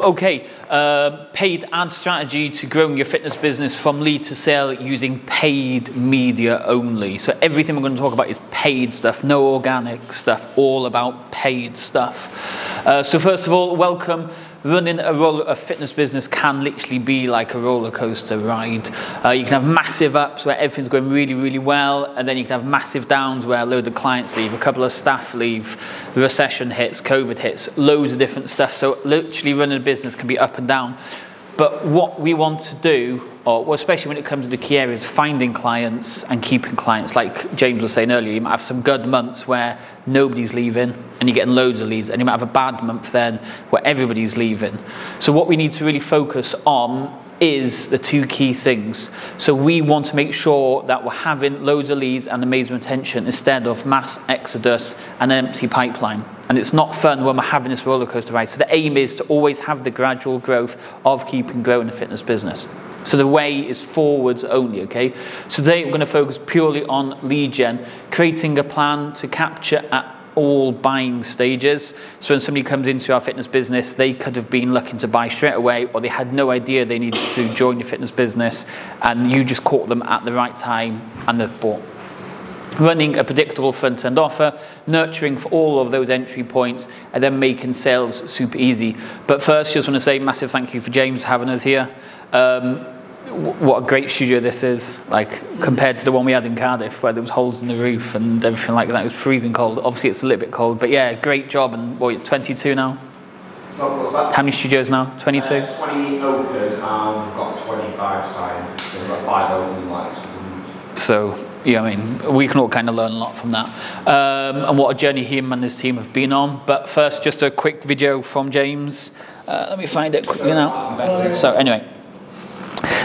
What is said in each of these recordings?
Okay, paid ad strategy to growing your fitness business from lead to sale using paid media only. So everything we're going to talk about is paid stuff, no organic stuff, all about paid stuff. So first of all, welcome. Running a fitness business can literally be like a roller coaster ride. You can have massive ups where everything's going really, really well, and then you can have massive downs where a load of clients leave, a couple of staff leave, the recession hits, COVID hits, loads of different stuff. So literally running a business can be up and down. But what we want to do, or especially when it comes to the key areas, finding clients and keeping clients. Like James was saying earlier, you might have some good months where nobody's leaving and you're getting loads of leads, and you might have a bad month then where everybody's leaving. So what we need to really focus on is the two key things. So we want to make sure that we're having loads of leads and amazing retention instead of mass exodus and an empty pipeline. And it's not fun when we're having this roller coaster ride. So the aim is to always have the gradual growth of keeping growing a fitness business. So the way is forwards only, okay? So today we're going to focus purely on lead gen, creating a plan to capture at all buying stages. So when somebody comes into our fitness business, they could have been looking to buy straight away, or they had no idea they needed to join your fitness business, and you just caught them at the right time and they've bought. Running a predictable front-end offer, nurturing for all of those entry points, and then making sales super easy. But first, just want to say massive thank you for James for having us here. What a great studio this is, like compared to the one we had in Cardiff where there was holes in the roof and everything like that. It was freezing cold. Obviously it's a little bit cold, but yeah, great job. And what, you're 22 now? So what's that? How many studios now? 22? 20 open, we've got 25 signed, so we've got 5 open lights. So, yeah, I mean, we can all kind of learn a lot from that. And what a journey him and his team have been on. But first, just a quick video from James. Let me find it quickly now. So anyway,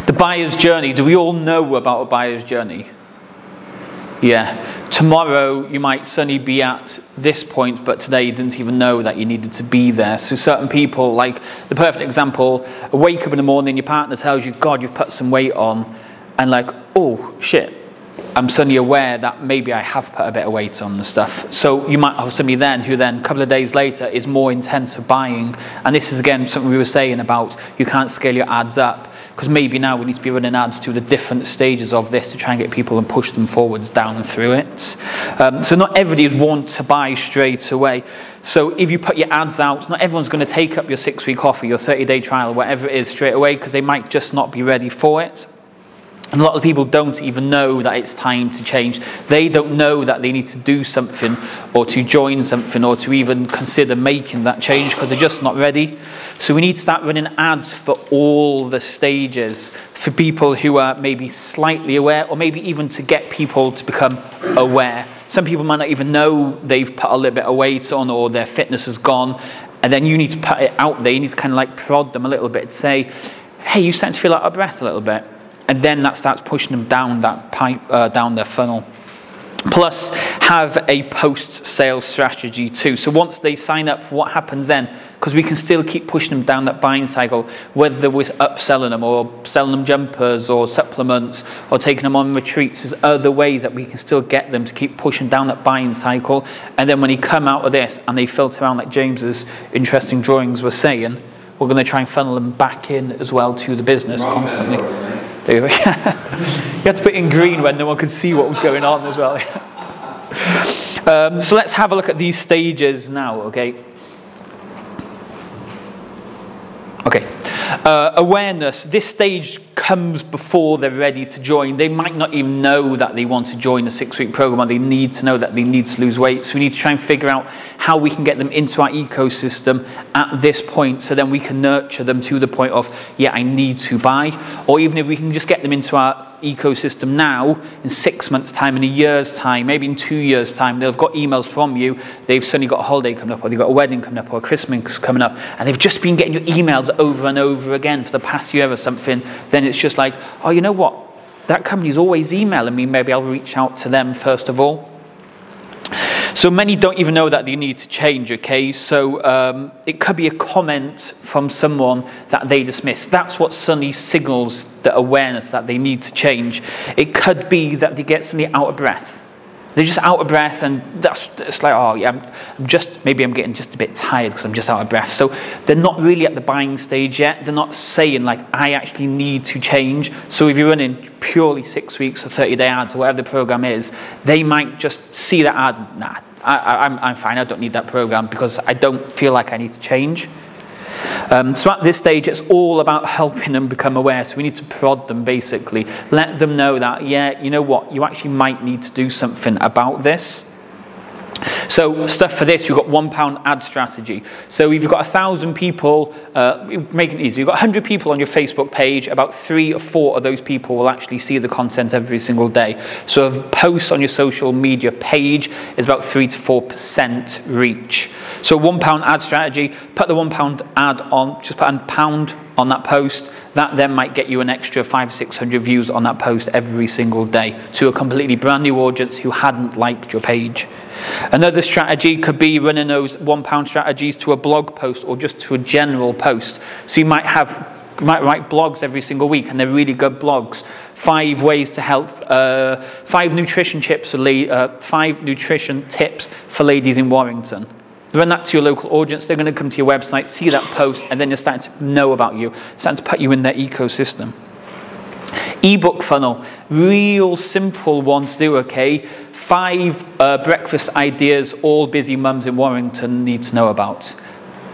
the buyer's journey. Do we all know about a buyer's journey? Yeah. Tomorrow you might suddenly be at this point, but today you didn't even know that you needed to be there. So certain people, like the perfect example, wake up in the morning, your partner tells you, God, you've put some weight on, and like, oh shit, I'm suddenly aware that maybe I have put a bit of weight on and stuff. So you might have somebody then who then a couple of days later is more intense of buying. And this is again something we were saying about you can't scale your ads up, because maybe now we need to be running ads to the different stages of this to try and get people and push them forwards down and through it. So not everybody would want to buy straight away. So if you put your ads out, not everyone's going to take up your 6-week offer, your 30-day trial, whatever it is straight away, because they might just not be ready for it. And a lot of people don't even know that it's time to change. They don't know that they need to do something or to join something or to even consider making that change because they're just not ready. So we need to start running ads for all the stages for people who are maybe slightly aware, or maybe even to get people to become aware. Some people might not even know they've put a little bit of weight on or their fitness has gone. And then you need to put it out there. You need to kind of like prod them a little bit, say, hey, you're starting to feel out of breath a little bit. And then that starts pushing them down that pipe, down their funnel. Plus, have a post-sales strategy too. So once they sign up, what happens then? Because we can still keep pushing them down that buying cycle, whether we're upselling them or selling them jumpers or supplements or taking them on retreats. There's other ways that we can still get them to keep pushing down that buying cycle. And then when they come out of this and they filter around, like James's interesting drawings were saying, we're going to try and funnel them back in as well to the business constantly. You had to put it in green when no one could see what was going on as well. So let's have a look at these stages now, okay? Okay. Awareness. This stage comes before they're ready to join. They might not even know that they want to join a 6-week program, or they need to know that they need to lose weight. So we need to try and figure out how we can get them into our ecosystem at this point, so then we can nurture them to the point of, yeah, I need to buy. Or even if we can just get them into our ecosystem now, in 6 months' time, in a year's time, maybe in 2 years' time, they've got emails from you, they've suddenly got a holiday coming up, or they've got a wedding coming up, or a Christmas coming up, and they've just been getting your emails over and over again for the past year or something. Then it's just like, oh, you know what? That company's always emailing me, maybe I'll reach out to them first of all. So many don't even know that they need to change, okay? So it could be a comment from someone that they dismiss. That's what suddenly signals the awareness that they need to change. It could be that they get suddenly out of breath. They're just out of breath, and it's like, oh yeah, maybe I'm getting just a bit tired because I'm just out of breath. So they're not really at the buying stage yet. They're not saying like, I actually need to change. So if you're running purely 6 weeks or 30-day ads or whatever the program is, they might just see that ad, nah, I'm fine, I don't need that program because I don't feel like I need to change. So at this stage, it's all about helping them become aware. So we need to prod them, basically. Let them know that, yeah, you know what, you actually might need to do something about this. So stuff for this, we've got £1 ad strategy. So if you've got 1,000 people, make it easy. You've got 100 people on your Facebook page, about 3 or 4 of those people will actually see the content every single day. So a post on your social media page is about 3 to 4% reach. So £1 ad strategy, put the £1 ad on, just put £1 on that post. That then might get you an extra 500 or 600 views on that post every single day to a completely brand new audience who hadn't liked your page. Another strategy could be running those £1 strategies to a blog post or just to a general post. So you might write blogs every single week, and they're really good blogs. 5 ways to help, 5 nutrition tips for ladies in Warrington. Run that to your local audience. They're going to come to your website, see that post, and then you're starting to know about you, starting to put you in their ecosystem. Ebook funnel, real simple one to do, okay? 5 breakfast ideas all busy mums in Warrington need to know about.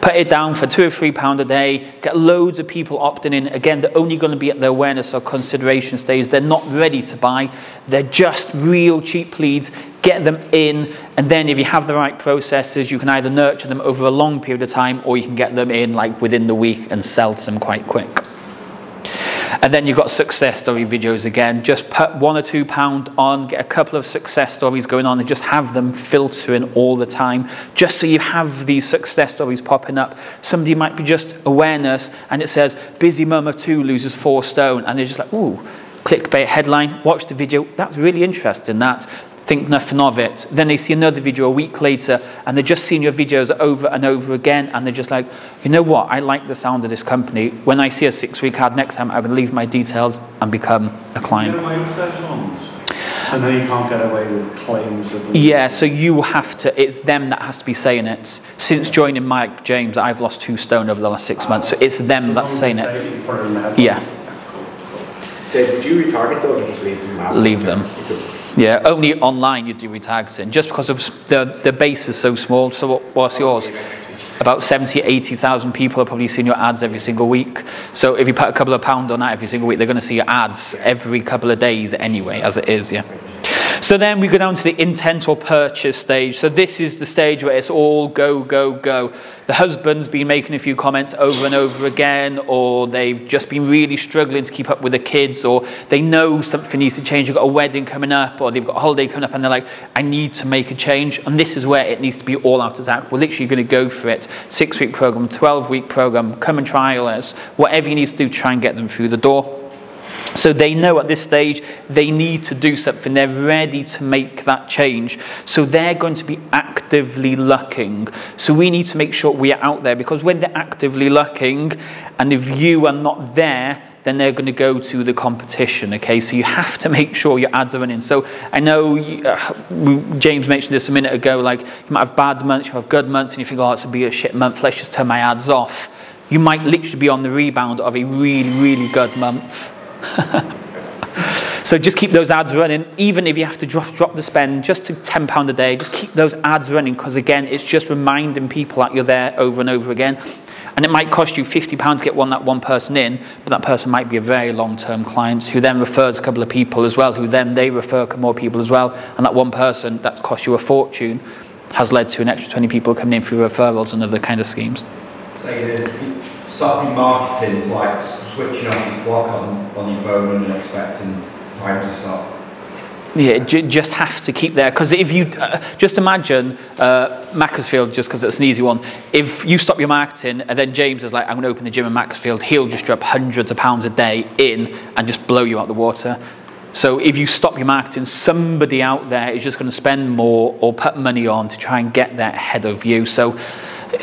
Put it down for £2 or £3 a day, get loads of people opting in. Again, they're only going to be at the awareness or consideration stage. They're not ready to buy. They're just real cheap leads. Get them in, and then if you have the right processes, you can either nurture them over a long period of time, or you can get them in like within the week and sell to them quite quick. And then you've got success story videos again. Just put £1 or £2 on, get a couple of success stories going on, and just have them filtering all the time, just so you have these success stories popping up. Somebody might be just awareness, and it says, busy mum of 2 loses 4 stone, and they're just like, ooh, clickbait headline, watch the video, that's really interesting, that. Think nothing of it. Then they see another video a week later, and they're just seeing your videos over and over again, and they're just like, you know what, I like the sound of this company. When I see a 6-week ad next time, I will leave my details and become a client. Can you get away with those ones? So now you can't get away with claims of... Yeah, so you have to, it's them that has to be saying it. Since joining Mike James, I've lost 2 stone over the last 6 months, so it's them that's saying it. Yeah. Dave, would you retarget those or just leave them? Leave them. Yeah, only online you do retargeting, just because of the base is so small. So what's yours? About 70, 80,000 people are probably seeing your ads every single week. So if you put a couple of pounds on that every single week, they're going to see your ads every couple of days anyway, as it is, yeah. So then we go down to the intent or purchase stage. So this is the stage where it's all go, go, go. The husband's been making a few comments over and over again, or they've just been really struggling to keep up with the kids, or they know something needs to change. They've got a wedding coming up, or they've got a holiday coming up, and they're like, I need to make a change. And this is where it needs to be all out of Zach. We're literally going to go for it. 6-week program, 12-week program, come and trial us. Whatever you need to do, try and get them through the door. So they know at this stage they need to do something. They're ready to make that change. So they're going to be actively looking. So we need to make sure we are out there, because when they're actively looking, and if you are not there, then they're going to go to the competition, okay? So you have to make sure your ads are running. So I know James mentioned this a minute ago, like you might have bad months, you have good months, and you think, oh, it's going to be a shit month, let's just turn my ads off. You might literally be on the rebound of a really, really good month. So just keep those ads running, even if you have to drop the spend just to £10 a day. Just keep those ads running, because again, it's just reminding people that you're there over and over again. And it might cost you £50 to get that one person in, but that person might be a very long-term client who then refers a couple of people as well, who then they refer more people as well, and that one person that's cost you a fortune has led to an extra 20 people coming in through referrals and other kind of schemes. So stopping marketing is like switching off your clock on your phone and expecting time to stop. Yeah, just have to keep there, because if you just imagine Macclesfield, just because it's an easy one. If you stop your marketing and then James is like, I'm going to open the gym in Macclesfield, he'll just drop hundreds of pounds a day in and just blow you out the water. So if you stop your marketing, somebody out there is just going to spend more or put money on to try and get there ahead of you. So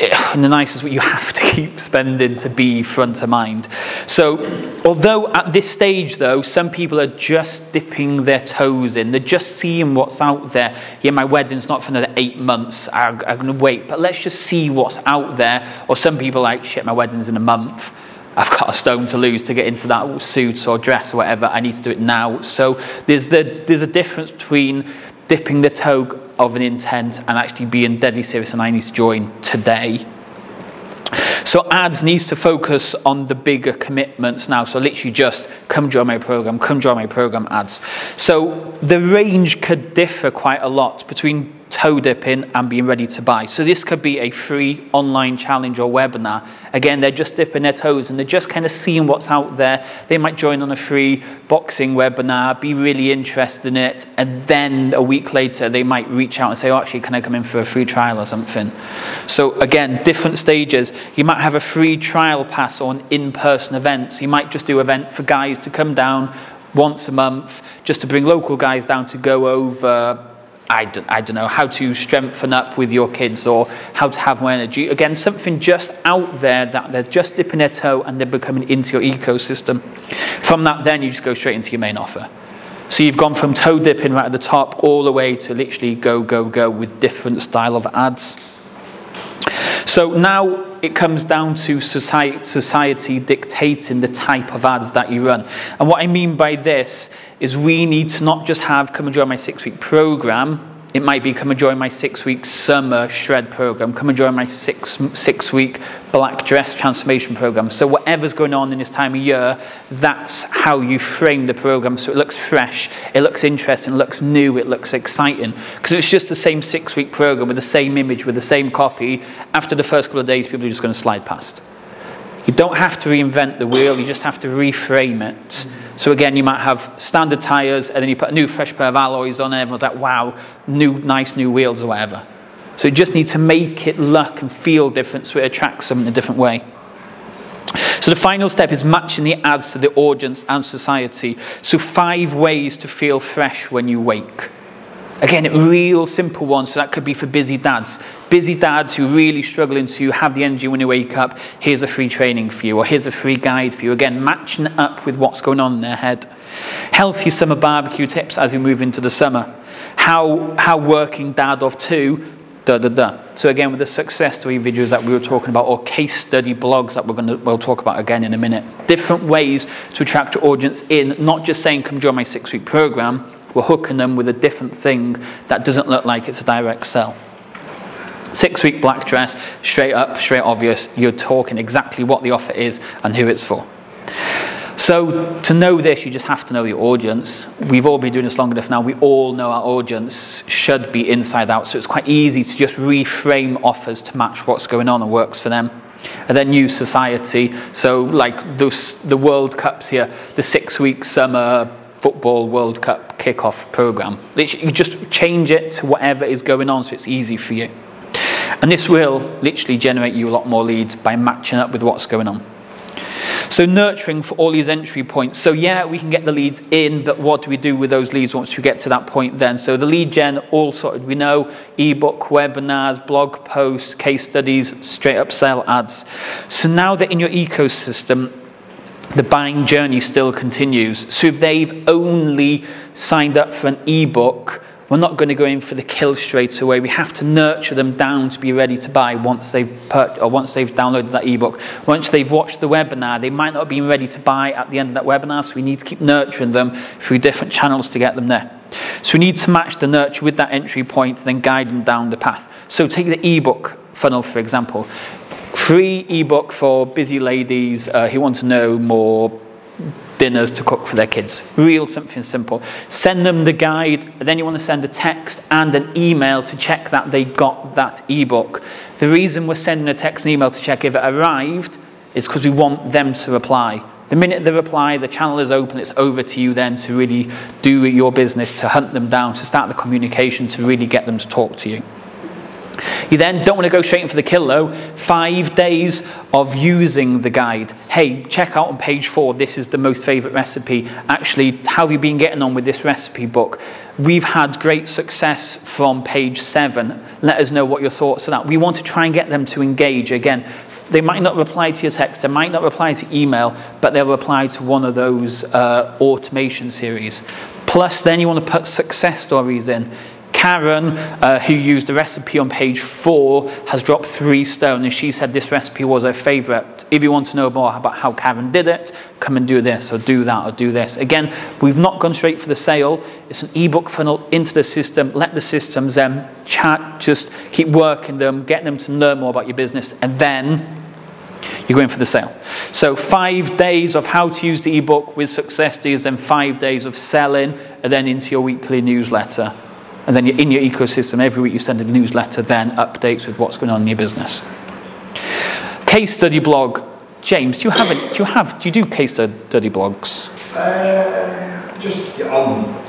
in the nicest way, you have to keep spending to be front of mind. So although at this stage though, some people are just dipping their toes in, they're just seeing what's out there. Yeah, my wedding's not for another 8 months, I'm going to wait, but let's just see what's out there. Or some people are like, shit, my wedding's in a month. I've got a stone to lose to get into that suit or dress or whatever. I need to do it now. So there's a difference between dipping the toe of an intent and actually being deadly serious and I need to join today. So ads needs to focus on the bigger commitments now. So literally just come join my program ads. So the range could differ quite a lot between toe dipping and being ready to buy. So this could be a free online challenge or webinar. Again, they're just dipping their toes and they're just kind of seeing what's out there. They might join on a free boxing webinar, be really interested in it, and then a week later they might reach out and say, oh, actually, can I come in for a free trial or something? So again, different stages. You might have a free trial pass on in-person events. You might just do an event for guys to come down once a month, just to bring local guys down to go over I don't know, how to strengthen up with your kids or how to have more energy. Again, something just out there that they're just dipping their toe and they're becoming into your ecosystem. From that, then you just go straight into your main offer. So you've gone from toe dipping right at the top all the way to literally go with different style of ads. So now it comes down to society dictating the type of ads that you run. And what I mean by this is we need to not just have come and join my 6-week program. It might be come and join my 6-week summer shred program, come and join my six-week black dress transformation program. So whatever's going on in this time of year, that's how you frame the program. So it looks fresh, it looks interesting, it looks new, it looks exciting. Because it's just the same 6-week program with the same image, with the same copy. After the first couple of days, people are just going to slide past. You don't have to reinvent the wheel, you just have to reframe it. So again, you might have standard tyres and then you put a new fresh pair of alloys on and everyone's like, wow, nice new wheels or whatever. So you just need to make it look and feel different so it attracts them in a different way. So the final step is matching the ads to the audience and society. So 5 ways to feel fresh when you wake. Again, a real simple one, so that could be for busy dads. Busy dads who are really struggling to have the energy when you wake up, here's a free training for you, or here's a free guide for you. Again, matching it up with what's going on in their head. Healthy summer barbecue tips as we move into the summer. How working dad of 2, So again, with the success story videos that we were talking about, or case study blogs that we'll talk about again in a minute. Different ways to attract your audience in, not just saying, come join my 6-week program. We're hooking them with a different thing that doesn't look like it's a direct sell. 6-week black dress, straight up, straight obvious. You're talking exactly what the offer is and who it's for. So to know this, you just have to know your audience. We've all been doing this long enough now. We all know our audience should be inside out. So it's quite easy to just reframe offers to match what's going on and works for them. And then use society. So like the World Cups here, the 6-week summer Football World Cup kickoff program. Literally, you just change it to whatever is going on so it's easy for you. And this will literally generate you a lot more leads by matching up with what's going on. So nurturing for all these entry points. So yeah, we can get the leads in, but what do we do with those leads once we get to that point then? So the lead gen, all sorted. We know ebook, webinars, blog posts, case studies, straight up sell ads. So now that in your ecosystem, the buying journey still continues. So if they've only signed up for an ebook, we're not going to go in for the kill straight away. We have to nurture them down to be ready to buy once they've downloaded that ebook. Once they've watched the webinar, they might not have been ready to buy at the end of that webinar, so we need to keep nurturing them through different channels to get them there. So we need to match the nurture with that entry point and then guide them down the path. So take the ebook funnel, for example. Free ebook for busy ladies who want to know more dinners to cook for their kids. Real something simple. Send them the guide, and then you want to send a text and an email to check that they got that ebook. The reason we're sending a text and email to check if it arrived is because we want them to reply. The minute they reply, the channel is open, it's over to you then to really do your business, to hunt them down, to start the communication, to really get them to talk to you. You then don't want to go straight in for the kill though. 5 days of using the guide. Hey, check out on page 4, this is the most favorite recipe. Actually, how have you been getting on with this recipe book? We've had great success from page 7. Let us know what your thoughts are that. We want to try and get them to engage. Again, they might not reply to your text, they might not reply to email, but they'll reply to one of those automation series. Plus, then you want to put success stories in. Karen, who used the recipe on page 4, has dropped 3 stone, and she said this recipe was her favourite. If you want to know more about how Karen did it, come and do this, or do that, or do this. Again, we've not gone straight for the sale. It's an ebook funnel into the system. Let the systems chat, just keep working them, get them to learn more about your business, and then you're going for the sale. So 5 days of how to use the ebook with success deals, then 5 days of selling, and then into your weekly newsletter. And then you're in your ecosystem. Every week you send a newsletter, then updates with what's going on in your business. Case study blog. James, do you do case study blogs? Just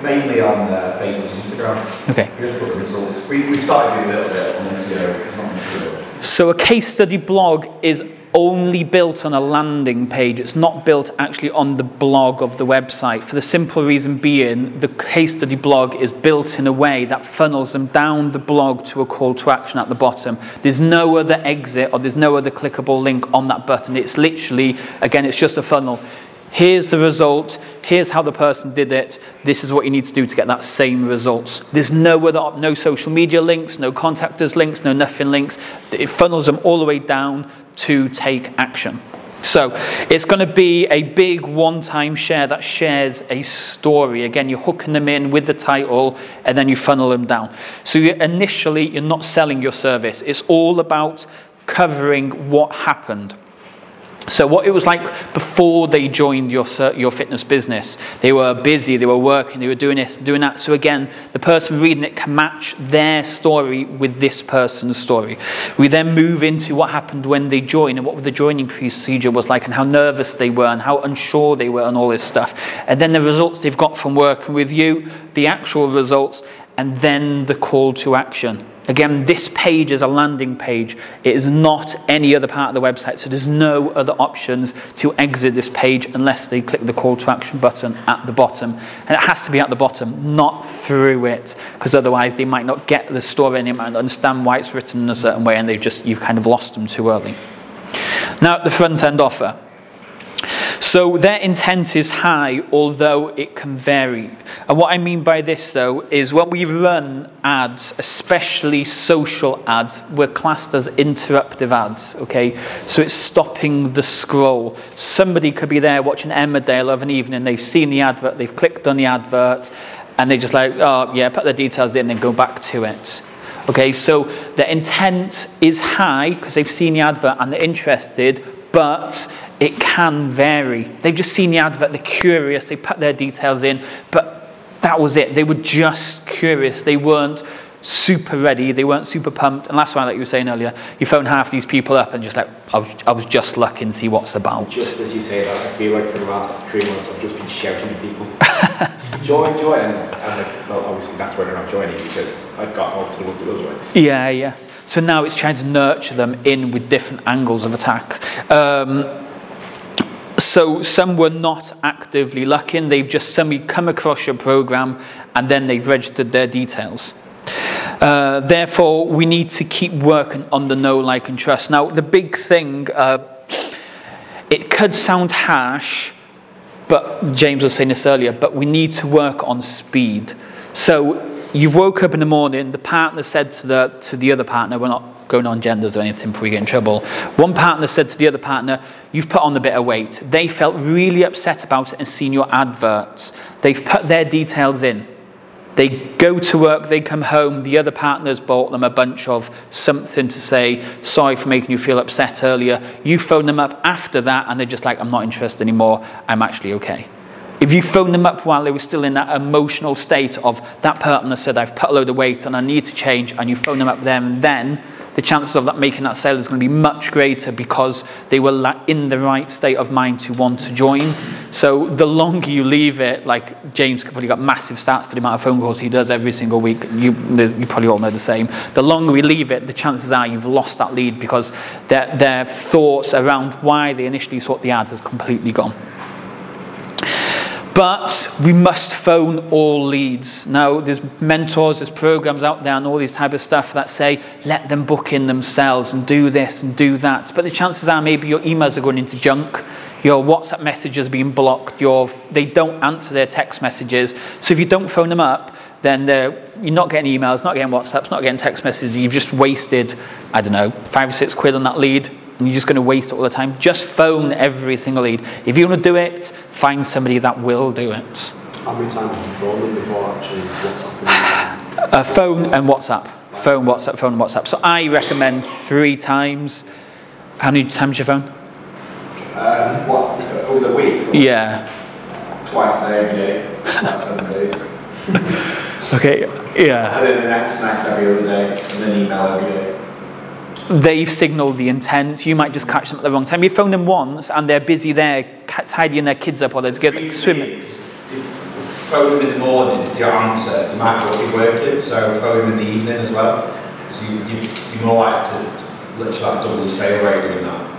mainly on Facebook and Instagram. Okay. Just put the results. We started doing a little bit on SEO. So a case study blog is only built on a landing page. It's not built actually on the blog of the website, for the simple reason being the case study blog is built in a way that funnels them down the blog to a call to action at the bottom. There's no other exit or there's no other clickable link on that button. It's literally, again, it's just a funnel. Here's the result, here's how the person did it, this is what you need to do to get that same result. There's no social media links, no contact us links, no nothing links. It funnels them all the way down to take action. So it's going to be a big one-time share that shares a story. Again, you're hooking them in with the title and then you funnel them down. So initially, you're not selling your service. It's all about covering what happened. So what it was like before they joined your fitness business. They were busy, they were working, they were doing this, doing that. So again, the person reading it can match their story with this person's story. We then move into what happened when they joined and what the joining procedure was like and how nervous they were and how unsure they were and all this stuff. And then the results they've got from working with you, the actual results, and then the call to action. Again, this page is a landing page. It is not any other part of the website, so there's no other options to exit this page unless they click the call to action button at the bottom. And it has to be at the bottom, not through it, because otherwise they might not get the story and they might not understand why it's written in a certain way and you've kind of lost them too early. Now, the front-end offer. So their intent is high, although it can vary. And what I mean by this, though, is when we run ads, especially social ads, we're classed as interruptive ads, okay? So it's stopping the scroll. Somebody could be there watching Emmerdale of an evening, they've seen the advert, they've clicked on the advert, and they're just like, oh, yeah, put their details in and go back to it. Okay, so the intent is high because they've seen the advert and they're interested, but it can vary. They've just seen the advert, they're curious, they put their details in, but that was it. They were just curious. They weren't super ready, they weren't super pumped, and that's why, like you were saying earlier, you phone half these people up and just like, I was just looking to see what's about. Just as you say that, I feel like for the last 3 months I've just been shouting to people, join, and like, well, obviously that's why they're not joining, because I've got most of the ones that will join. Yeah. So now it's trying to nurture them in with different angles of attack. So some were not actively looking, they've just suddenly come across your program and then they've registered their details. Therefore, we need to keep working on the know, like, and trust. Now, the big thing, it could sound harsh, but James was saying this earlier, but we need to work on speed. So you've woke up in the morning, the partner said to the other partner, we're not going on genders or anything before we get in trouble. One partner said to the other partner, you've put on a bit of weight. They felt really upset about it and seen your adverts. They've put their details in. They go to work, they come home, the other partner's bought them a bunch of something to say, sorry for making you feel upset earlier. You phone them up after that and they're just like, I'm not interested anymore, I'm actually okay. If you phone them up while they were still in that emotional state of that partner said, I've put a load of weight and I need to change, and you phone them up there and then, the chances of that making that sale is going to be much greater because they were in the right state of mind to want to join. So the longer you leave it, like James probably got massive stats for the amount of phone calls he does every single week. You probably all know the same. The longer we leave it, the chances are you've lost that lead because their thoughts around why they initially sought the ad has completely gone. But we must phone all leads. Now, there's mentors, there's programs out there and all these type of stuff that say, let them book in themselves and do this and do that. But the chances are maybe your emails are going into junk, your WhatsApp messages are being blocked, they don't answer their text messages. So if you don't phone them up, then you're not getting emails, not getting WhatsApps, not getting text messages. You've just wasted, I don't know, 5 or 6 quid on that lead. And you're just going to waste it all the time. Just phone every single lead. If you want to do it, find somebody that will do it. How many times have you phoned them before actually WhatsApp? Phone and WhatsApp. Phone, WhatsApp, phone, WhatsApp. So I recommend 3 times. How many times you phone? What, over the week? Yeah. Twice a day, every day. Like 7 days. Okay, yeah. And then the next every other day, and then email every day. They've signalled the intent. You might just catch them at the wrong time. You phone them once and they're busy there tidying their kids up or they're together swimming. Phone them in the morning, if you answer, you might well be working, so phone them in the evening as well. So you're more likely to literally double the sale rate doing that.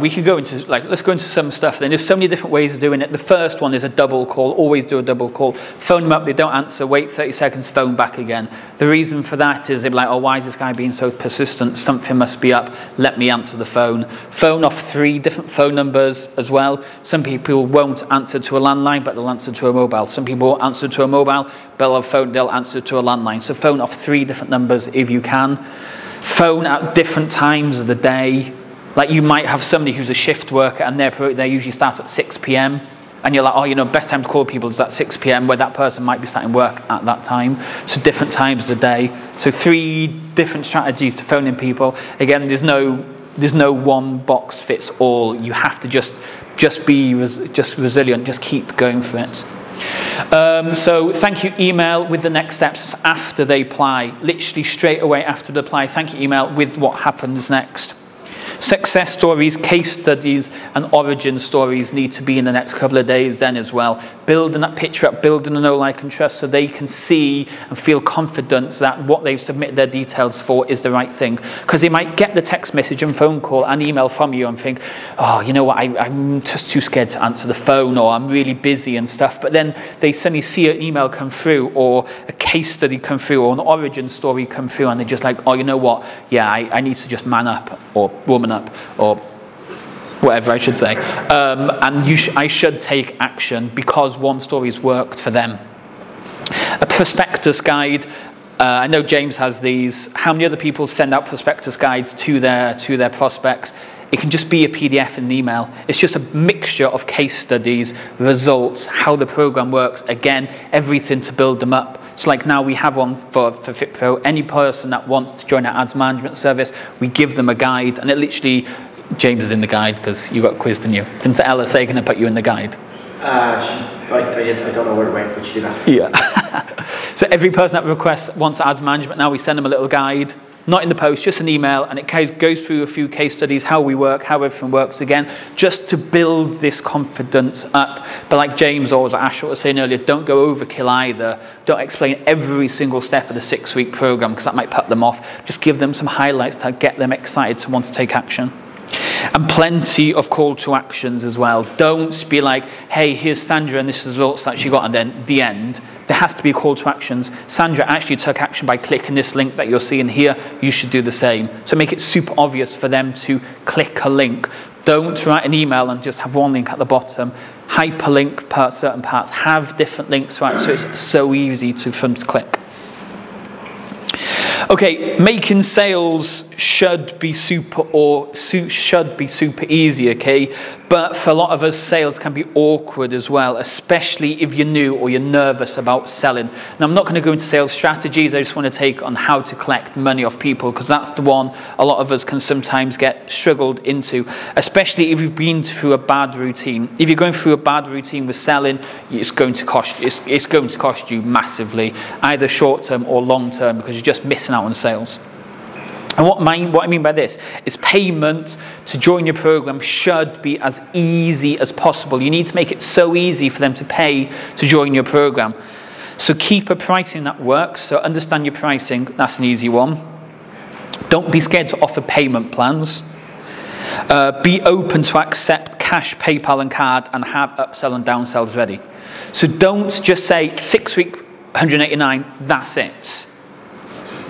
We could go into, let's go into some stuff then. There's so many different ways of doing it. The first one is a double call. Always do a double call. Phone them up, they don't answer, wait 30 seconds, phone back again. The reason for that is they're like, oh, why is this guy being so persistent? Something must be up. Let me answer the phone. Phone off 3 different phone numbers as well. Some people won't answer to a landline, but they'll answer to a mobile. Some people won't answer to a mobile, but they'll answer to a landline. So phone off 3 different numbers if you can. Phone at different times of the day. Like you might have somebody who's a shift worker and they usually start at 6 p.m. and you're like, oh, best time to call people is at 6 p.m. where that person might be starting work at that time. So different times of the day. So 3 different strategies to phoning people. Again, there's no one box fits all. You have to just be resilient. Just keep going for it. So thank you email with the next steps after they apply. Literally straight away after they apply. Thank you email with what happens next. Success stories, case studies, and origin stories need to be in the next couple of days then as well. Building that picture up, building a know, like, and trust so they can see and feel confident that what they've submitted their details for is the right thing. Because they might get the text message and phone call and email from you and think, oh, you know what, I'm just too scared to answer the phone, or I'm really busy and stuff. But then they suddenly see an email come through, or a case study come through, or an origin story come through, and they're just like, oh, you know what, yeah, I need to just man up, or woman up, or whatever I should say, and I should take action because one story's worked for them. A prospectus guide. I know James has these. How many other people send out prospectus guides to their prospects? It can just be a PDF and an email. It's just a mixture of case studies, results, how the program works. Again, everything to build them up. So like now we have one for FitPro. Any person that wants to join our ads management service, we give them a guide, and it literally, James is in the guide because you got quizzed, didn't you? Didn't Ella say going to put you in the guide? I don't know where it went, but she did ask. Yeah. So every person that requests wants ads management, now we send them a little guide. Not in the post, just an email, and it goes through a few case studies, how we work, how everything works again, just to build this confidence up. But like James or Ash was saying earlier, don't go overkill either. Don't explain every single step of the 6-week program because that might put them off. Just give them some highlights to get them excited to want to take action. And plenty of call to actions as well. Don't be like, hey, here's Sandra and this is the results that she got, and then the end. There has to be a call to actions. Sandra actually took action by clicking this link that you're seeing here. You should do the same. So make it super obvious for them to click a link. Don't write an email and just have one link at the bottom. Hyperlink per certain parts. Have different links, right? So it's so easy for them to click. Okay, making sales should be super easy, okay? But for a lot of us, sales can be awkward as well, especially if you're new or you're nervous about selling. Now, I'm not going to go into sales strategies. I just want to take on how to collect money off people, because that's the one a lot of us can sometimes get struggled into, especially if you've been through a bad routine. If you're going through a bad routine with selling, it's going to cost you massively, either short term or long term, because you're just missing out on sales. And what I mean by this is payment to join your program should be as easy as possible. You need to make it so easy for them to pay to join your program. So keep a pricing that works. So understand your pricing. That's an easy one. Don't be scared to offer payment plans. Be open to accept cash, PayPal and card, and have upsell and downsells ready. So don't just say 6 week 189, that's it.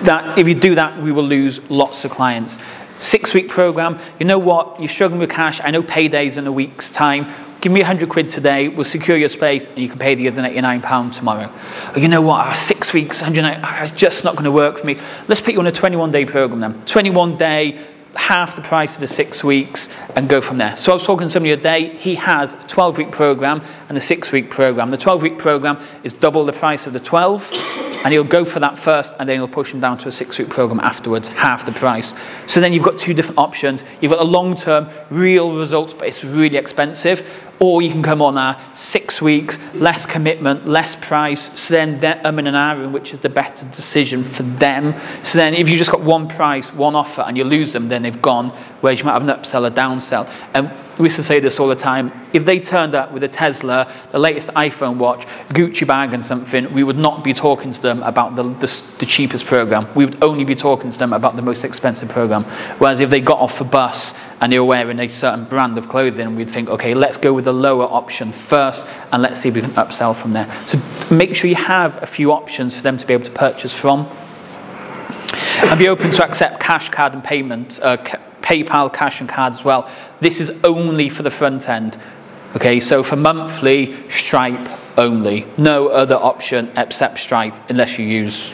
That if you do that, we will lose lots of clients. 6 week program, you know what, you're struggling with cash, I know payday's in a week's time, give me 100 quid today, we'll secure your space and you can pay the other £89 tomorrow. Or you know what, 6 weeks, 189, it's just not going to work for me. Let's put you on a 21-day program then. 21 day, half the price of the 6 weeks and go from there. So I was talking to somebody today, he has a 12-week program and a 6-week program. The 12-week program is double the price of the 12, and he'll go for that first and then he'll push him down to a 6-week program afterwards, half the price. So then you've got two different options. You've got a long-term, real results, but it's really expensive. Or you can come on 6 weeks, less commitment, less price. So then they're and ahhing, which is the better decision for them. So then if you just got one price, one offer, and you lose them, then they've gone, whereas you might have an upsell or downsell. And we used to say this all the time. If they turned up with a Tesla, the latest iPhone watch, Gucci bag and something, we would not be talking to them about the cheapest program. We would only be talking to them about the most expensive program. Whereas if they got off a bus and they were wearing a certain brand of clothing, we'd think, okay, let's go with the lower option first and let's see if we can upsell from there. So make sure you have a few options for them to be able to purchase from. And be open to accept cash, card and payment, PayPal, cash and card as well. This is only for the front end. Okay, so for monthly, Stripe only. No other option except Stripe, unless you use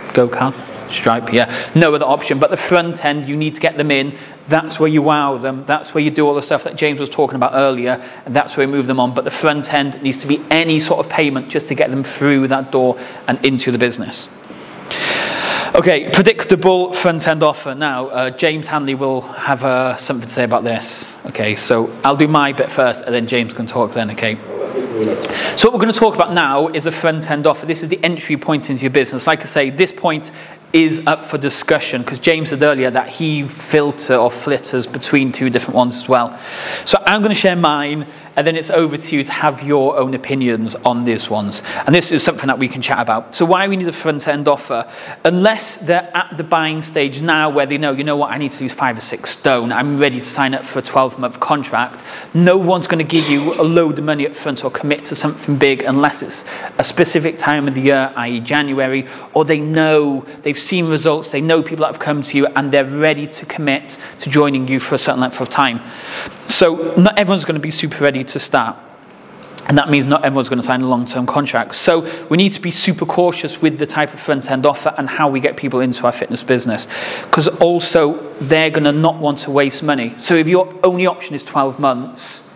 GoCard, Stripe, yeah. No other option, but the front end, you need to get them in. That's where you wow them. That's where you do all the stuff that James was talking about earlier, and that's where you move them on. But the front end needs to be any sort of payment just to get them through that door and into the business. Okay, predictable front-end offer. Now, James Hanley will have something to say about this. Okay, so I'll do my bit first, and then James can talk then, okay? So what we're going to talk about now is a front-end offer. This is the entry point into your business. Like I say, this point is up for discussion, because James said earlier that he flitters between two different ones as well. So I'm going to share mine, and then it's over to you to have your own opinions on these ones. And this is something that we can chat about. So why we need a front-end offer? Unless they're at the buying stage now where they know, you know what, I need to lose 5 or 6 stone, I'm ready to sign up for a 12-month contract, no one's going to give you a load of money up front or commit to something big unless it's a specific time of the year, i.e. January, or they know, they've seen results, they know people that have come to you and they're ready to commit to joining you for a certain length of time. So not everyone's going to be super ready to start. And that means not everyone's going to sign a long-term contract. So we need to be super cautious with the type of front-end offer and how we get people into our fitness business. Because also, they're going to not want to waste money. So if your only option is 12 months,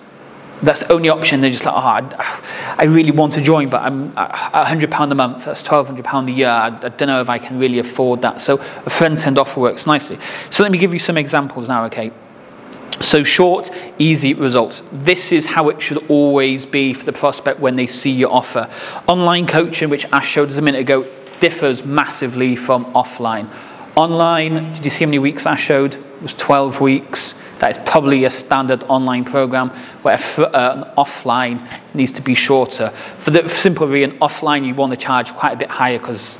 that's the only option. They're just like, oh, I really want to join, but I'm £100 a month. That's £1,200 a year. I don't know if I can really afford that. So a front-end offer works nicely. So let me give you some examples now, okay? So short, easy results. This is how it should always be for the prospect when they see your offer. Online coaching, which Ash showed us a minute ago, differs massively from offline. Online, did you see how many weeks Ash showed? It was 12 weeks. That is probably a standard online program, where an offline needs to be shorter. For the simple reason, offline you want to charge quite a bit higher because,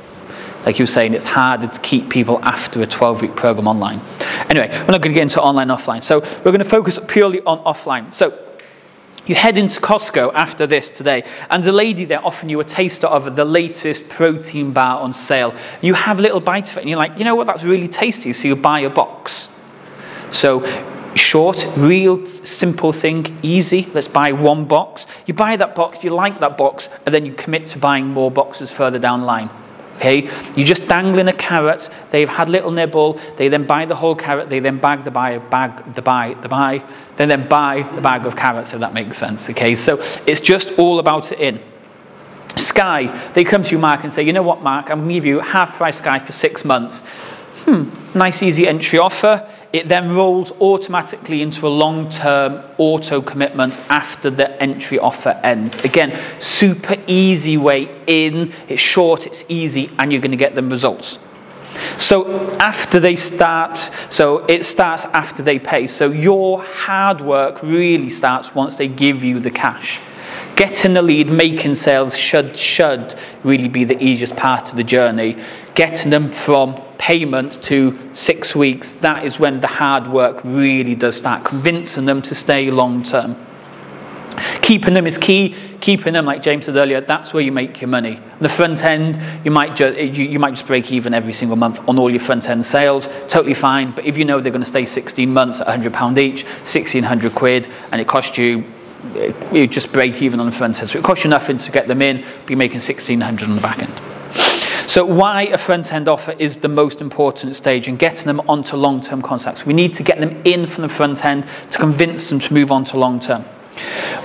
like you were saying, it's harder to keep people after a 12-week program online. Anyway, we're not going to get into online, offline. So we're going to focus purely on offline. So you head into Costco after this today, and the lady there offering you a taster of the latest protein bar on sale. You have a little bite of it, and you're like, you know what, that's really tasty, so you buy a box. So short, real simple thing, easy, let's buy one box. You buy that box, you like that box, and then you commit to buying more boxes further down the line. Okay, you're just dangling a carrot, they've had little nibble, they then buy the whole carrot, they then then buy the bag of carrots, if that makes sense. Okay, so it's just all about it in. Sky, they come to you, Mark, and say, you know what, Mark, I'm going to give you half price Sky for 6 months. Nice easy entry offer. It then rolls automatically into a long-term auto commitment after the entry offer ends. Again, super easy way in. It's short, it's easy, and you're going to get them results. So after they start, so it starts after they pay. So your hard work really starts once they give you the cash. Getting the lead, making sales should really be the easiest part of the journey. Getting them from payment to 6 weeks, that is when the hard work really does start. Convincing them to stay long term. Keeping them is key. Keeping them, like James said earlier, that's where you make your money. The front end, you might just break even every single month on all your front end sales. Totally fine. But if you know they're going to stay 16 months at £100 each, 1,600 quid, and it costs you just break even on the front end. So it costs you nothing to get them in, but you're making 1,600 on the back end. So why a front end offer is the most important stage in getting them onto long-term contracts. We need to get them in from the front end to convince them to move on to long-term.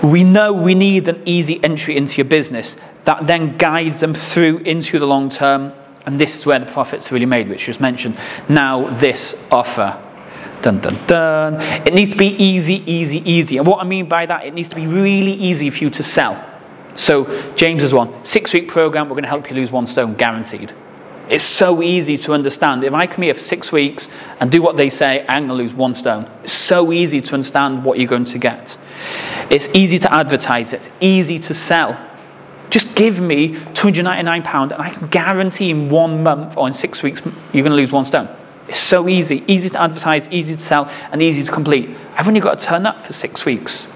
We know we need an easy entry into your business that then guides them through into the long term, and this is where the profit's really made, which was mentioned. Now this offer. Dun, dun, dun. It needs to be easy, easy, easy. And what I mean by that, it needs to be really easy for you to sell. So James has one 6-week program, we're going to help you lose 1 stone, guaranteed. It's so easy to understand. If I come here for 6 weeks and do what they say, I'm going to lose 1 stone. It's so easy to understand what you're going to get. It's easy to advertise. It's easy to sell. Just give me £299 and I can guarantee in 1 month or in 6 weeks, you're going to lose 1 stone. It's so easy. Easy to advertise, easy to sell, and easy to complete. I've only got to turn up for 6 weeks.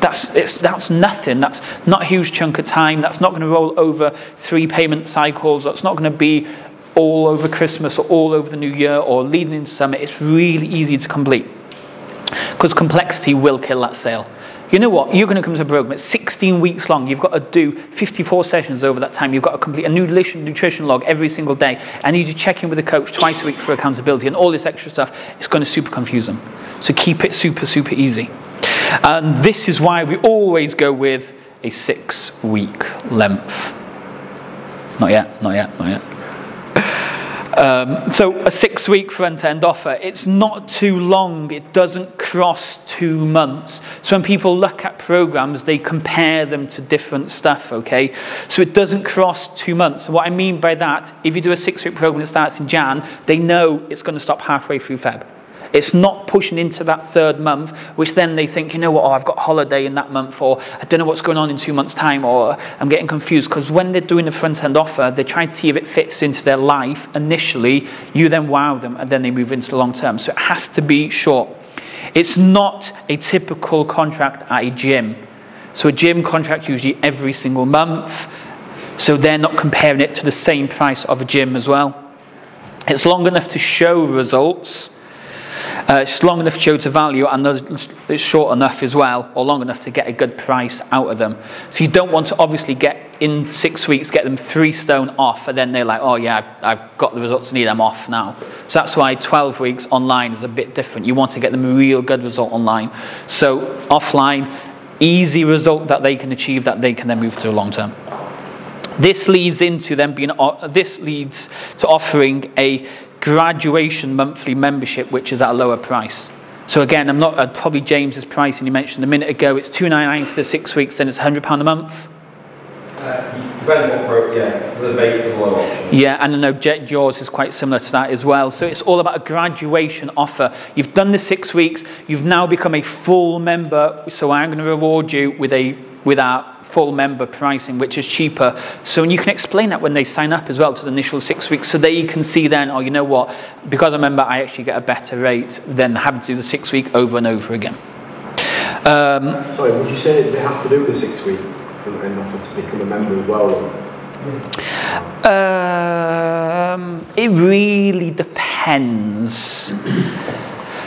That's nothing. That's not a huge chunk of time. That's not going to roll over 3 payment cycles. That's not going to be all over Christmas or all over the New Year or leading into summer. It's really easy to complete because complexity will kill that sale. You know what? You're going to come to a program. It's 16 weeks long. You've got to do 54 sessions over that time. You've got to complete a nutrition log every single day. I need you to check in with a coach twice a week for accountability and all this extra stuff. It's going to super confuse them. So keep it super, super easy. And this is why we always go with a 6-week length. Not yet, not yet, not yet. So a 6-week front-end offer, it's not too long, it doesn't cross 2 months. So when people look at programs, they compare them to different stuff, okay? So it doesn't cross 2 months. And what I mean by that, if you do a 6-week program that starts in Jan, they know it's going to stop halfway through Feb. It's not pushing into that 3rd month, which then they think, you know what, oh, I've got a holiday in that month, or I don't know what's going on in 2 months' time, or I'm getting confused. Because when they're doing the front-end offer, they're trying to see if it fits into their life initially. You then wow them, and then they move into the long term. So it has to be short. It's not a typical contract at a gym. So a gym contract usually every single month. So they're not comparing it to the same price of a gym as well. It's long enough to show results. It's long enough to show to value, and it's short enough as well, or long enough to get a good price out of them. So you don't want to obviously get in 6 weeks, get them 3 stone off, and then they're like, oh yeah, I've got the results I need, I'm off now. So that's why 12 weeks online is a bit different. You want to get them a real good result online. So offline, easy result that they can achieve, that they can then move to long term. This leads into them being. This leads to offering a graduation monthly membership, which is at a lower price. So again, I'm not probably James's price, and you mentioned a minute ago, it's $299 for the 6 weeks, then it's £100 a month. Yeah, and I know yours is quite similar to that as well. So it's all about a graduation offer. You've done the 6 weeks, you've now become a full member, so I'm going to reward you with our full member pricing, which is cheaper. So you can explain that when they sign up as well to the initial 6 weeks, so they can see then, oh, you know what, because I'm a member, I actually get a better rate than having to do the 6 week over and over again. Sorry, would you say they have to do the 6 week front-end offer to become a member as well? It really depends.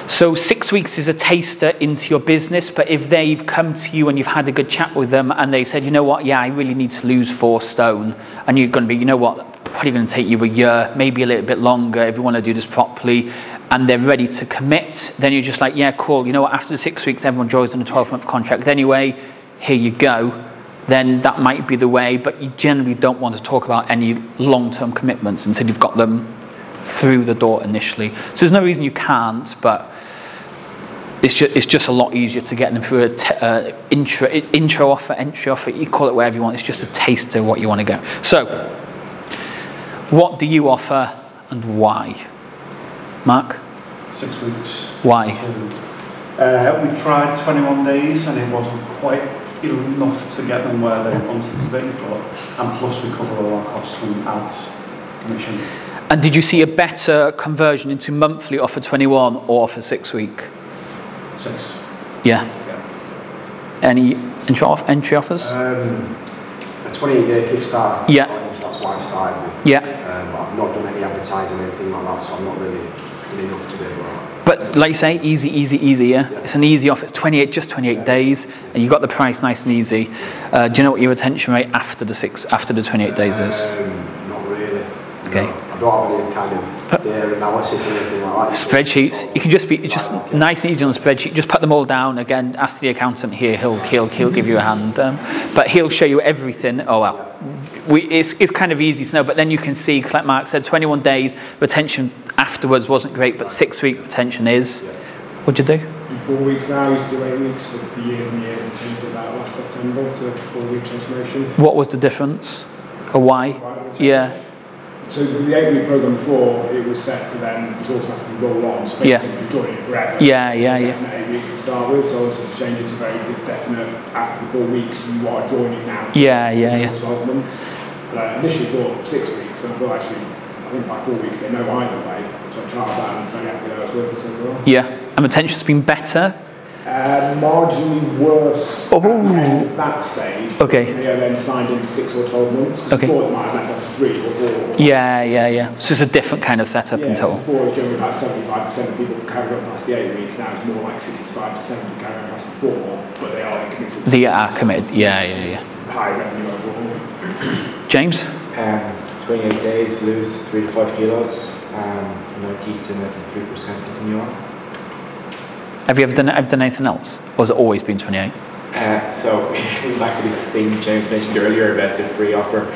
So 6 weeks is a taster into your business, but if they've come to you and you've had a good chat with them and they've said, you know what, yeah, I really need to lose 4 stone, and you're going to be, you know what, probably going to take you a year, maybe a little bit longer if you want to do this properly, and they're ready to commit, then you're just like, yeah, cool, you know what, after the 6 weeks, everyone joins on a 12-month contract anyway, here you go. Then that might be the way, but you generally don't want to talk about any long-term commitments until you've got them through the door initially. So there's no reason you can't, but it's just a lot easier to get them through an intro offer, entry offer, you call it whatever you want. It's just a taster of what you want to go. So what do you offer and why? Mark? 6 weeks. Why? We tried 21 days and it wasn't quite enough to get them where they wanted to be, and plus we cover all our costs from ads, commission. And did you see a better conversion into monthly offer 21 or offer 6 week? 6. Yeah. Any entry offers? A 28-day Kickstarter. Yeah. That's why I started with. Yeah. But I've not done any advertising or anything like that, so I'm not really good enough to be able to. But like you say, easy, yeah? It's an easy offer. It's 28 days, and you got the price nice and easy. Do you know what your retention rate after the 28 days is? Not really. Okay. No. I don't have any kind of data analysis or anything like that. Spreadsheets. You can just nice and easy on the spreadsheet. Just put them all down. Again, ask the accountant here. He'll give you a hand. But he'll show you everything. Oh well. It's kind of easy to know, but then you can see, like Mark said, 21 days retention afterwards wasn't great, but 6 week retention is. What'd you do? 4 weeks now, used to do 8 weeks for years and years, and changed it about last September to 4 week transformation. What was the difference? Or why? Yeah. So with the 8 week program before, it was set to then just automatically roll on, so basically just join it forever. Yeah. 8 weeks to start with, so I wanted to change it to very definite, after the 4 weeks, you are joining now. Yeah. 12 months. But I initially thought 6 weeks, but I thought actually, I think by 4 weeks they know either way. So I tried that and I'm very happy that it's working so well. Yeah. And retention's been better? Marginally worse at the end of that stage. Okay. They are then signed in 6 or 12 months. Okay. Before it might have left after 3 or 4. Yeah. So it's a different kind of setup in total. So before it was generally about 75% of people carried on past the 8 weeks. Now it's more like 65 to 70 carrying on past the 4, but they are committed. They are committed. Yeah. High revenue overall. James? 28 days, lose 3 to 5 kilos, 90 to 93% continue on. Have you ever done anything else? Or has it always been 28? So, back to this thing James mentioned earlier about the free offer,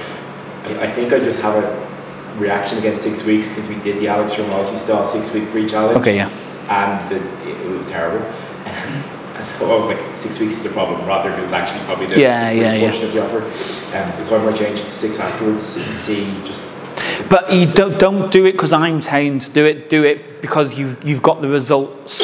I think I just have a reaction against 6 weeks because we did the Alex Ramosi style 6 week free challenge. Okay, yeah. And it was terrible. And so I was like, 6 weeks is the problem, rather than it was actually probably the portion of the offer. So I might change it to 6 afterwards and see just. But you don't do it because I'm saying to do it because you've got the results.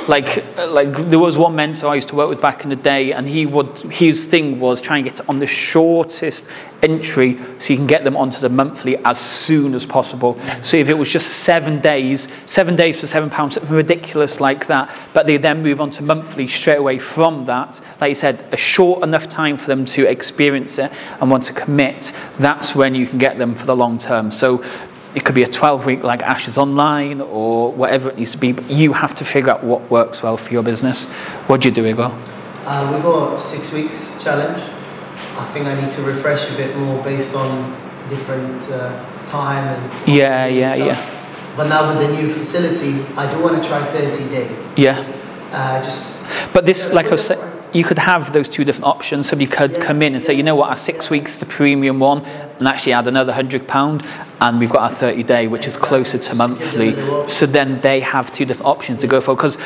Like there was one mentor I used to work with back in the day, and his thing was try and get it on the shortest entry so you can get them onto the monthly as soon as possible. So if it was just 7 days for £7, something ridiculous like that, but they then move on to monthly straight away from that, like you said, a short enough time for them to experience it and want to commit, that's when you can get them for the long term. So it could be a 12-week like Ashes Online or whatever it needs to be, but you have to figure out what works well for your business. What do you do, Igor? We got a 6 weeks challenge. I think I need to refresh a bit more based on different time and stuff. But now with the new facility, I do want to try 30-day. Yeah. But this, like I said, you could have those two different options. Somebody could come in and say, you know what, our 6 weeks, the premium one, and actually add another £100, and we've got our 30-day, which is closer to monthly. So then they have two different options to go for. Because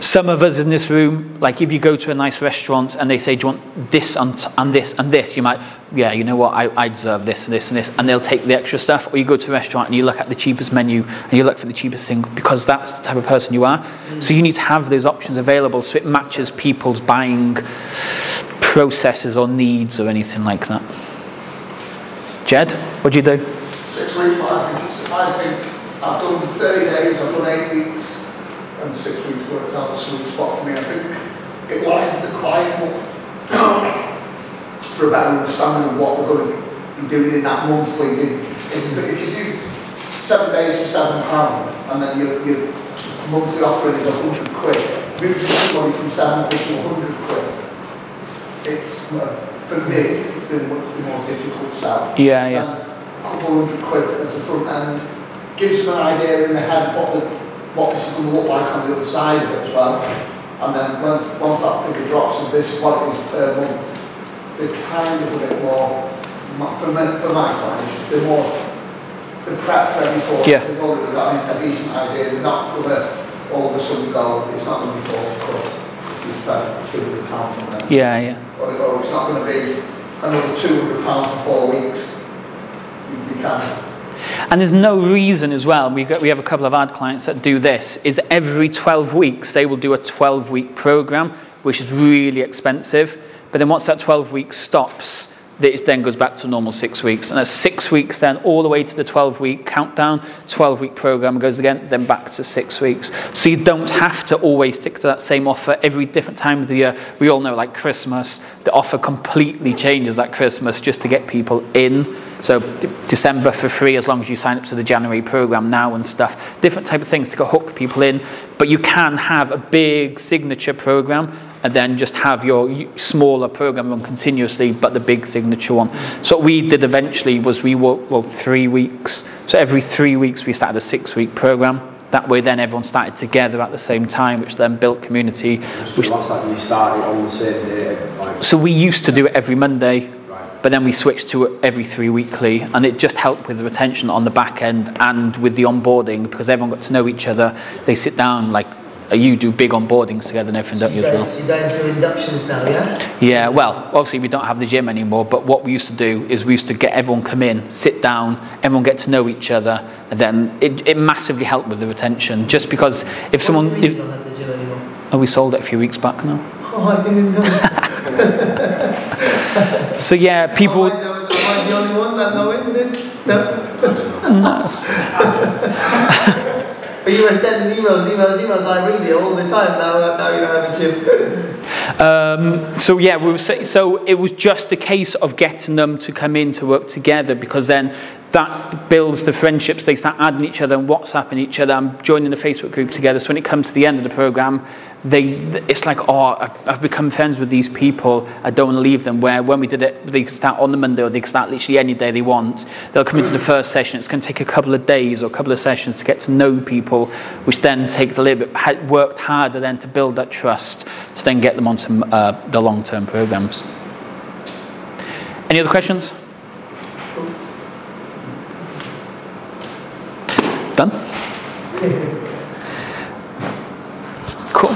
some of us in this room, like if you go to a nice restaurant and they say, do you want this and this and this, you might, yeah, you know what, I deserve this and this and this, and they'll take the extra stuff. Or you go to a restaurant and you look at the cheapest menu and you look for the cheapest thing because that's the type of person you are. So you need to have those options available so it matches people's buying processes or needs or anything like that. Jed, what do you do? 6 weeks, I think I've done 30 days, I've done 8 weeks, and 6 weeks worked out a sweet spot for me. I think it lines the client up for a better understanding of what they're going to be doing in that monthly. If you do 7 days for £7 and then your monthly offering is £100, moving somebody from 7 to 100 quid, it's, for me, it's been a much more difficult sell. Yeah. A couple £100 at the front end gives them an idea in the head of what this is going to look like on the other side of it as well. And then once that figure drops and this is what it is per month, they're kind of a bit more, for my clients, they're prepped ready for it. They've already got a decent idea. They're not going to all of a sudden go, it's not going to be 40 quid if you spend £200 from them. Yeah. Or it's not going to be another £200 for 4 weeks. You can. And there's no reason as well, we have a couple of ad clients that do this, is every 12 weeks they will do a 12-week program, which is really expensive. But then once that 12 weeks stops, it then goes back to normal 6 weeks. And that's 6 weeks then all the way to the 12-week countdown, 12-week program goes again, then back to 6 weeks. So you don't have to always stick to that same offer every different time of the year. We all know, like Christmas, the offer completely changes at Christmas just to get people in. So December for free as long as you sign up to the January program now and stuff. Different type of things to hook people in. But you can have a big signature program and then just have your smaller program run continuously, but the big signature one. So what we did eventually was we worked, well, 3 weeks. So every 3 weeks we started a 6-week program. That way then everyone started together at the same time, which then built community. What's that, you started on the same day? Like... So we used to do it every Monday, but then we switched to it every 3 weekly, and it just helped with the retention on the back end and with the onboarding, because everyone got to know each other. They sit down, like, you do big onboardings together and everything, don't you, as well? You guys do inductions now, yeah? Yeah, well, obviously we don't have the gym anymore, but what we used to do is we used to get everyone come in, sit down, everyone get to know each other, and then it massively helped with the retention, just because if someone... You don't have the gym anymore? Oh, we sold it a few weeks back now. Oh, I didn't know. So yeah, people... Am I the only one that knowing this? No? No. But you were sending emails, I read it all the time, now you don't have a gym. So yeah, so it was just a case of getting them to come in to work together, because then that builds the friendships. They start adding each other and WhatsApping each other and joining the Facebook group together. So when it comes to the end of the program, it's like, oh, I've become friends with these people. I don't want to leave them. Where when we did it, they could start on the Monday, or they could start literally any day they want. They'll come into the first session. It's going to take a couple of days or a couple of sessions to get to know people, which then take a little bit, worked harder then to build that trust, to then get them onto the long-term programs. Any other questions? Done? Cool.